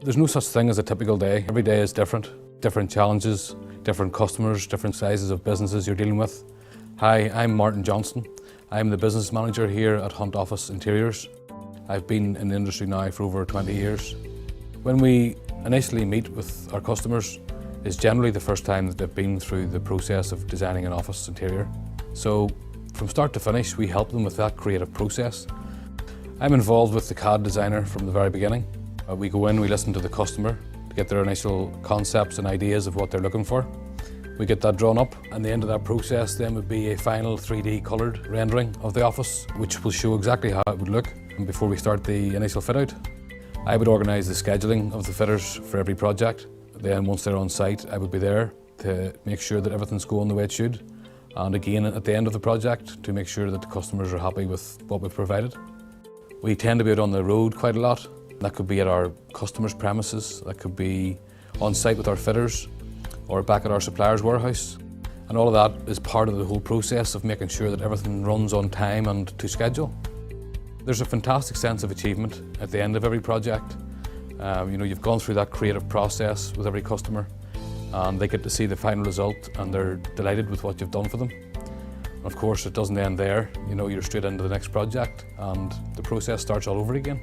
There's no such thing as a typical day. Every day is different. Different challenges, different customers, different sizes of businesses you're dealing with. Hi, I'm Martin Johnson. I'm the business manager here at HuntOffice Interiors. I've been in the industry now for over 20 years. When we initially meet with our customers, it's generally the first time that they've been through the process of designing an office interior. So from start to finish, we help them with that creative process. I'm involved with the CAD designer from the very beginning. We go in, we listen to the customer to get their initial concepts and ideas of what they're looking for. We get that drawn up, and the end of that process then would be a final 3D coloured rendering of the office, which will show exactly how it would look before we start the initial fit out. I would organise the scheduling of the fitters for every project. Then once they're on site, I would be there to make sure that everything's going the way it should. And again at the end of the project to make sure that the customers are happy with what we've provided. We tend to be out on the road quite a lot. That could be at our customers' premises, that could be on site with our fitters, or back at our supplier's warehouse. And all of that is part of the whole process of making sure that everything runs on time and to schedule. There's a fantastic sense of achievement at the end of every project. You've gone through that creative process with every customer, and they get to see the final result and they're delighted with what you've done for them. Of course, it doesn't end there. You're straight into the next project and the process starts all over again.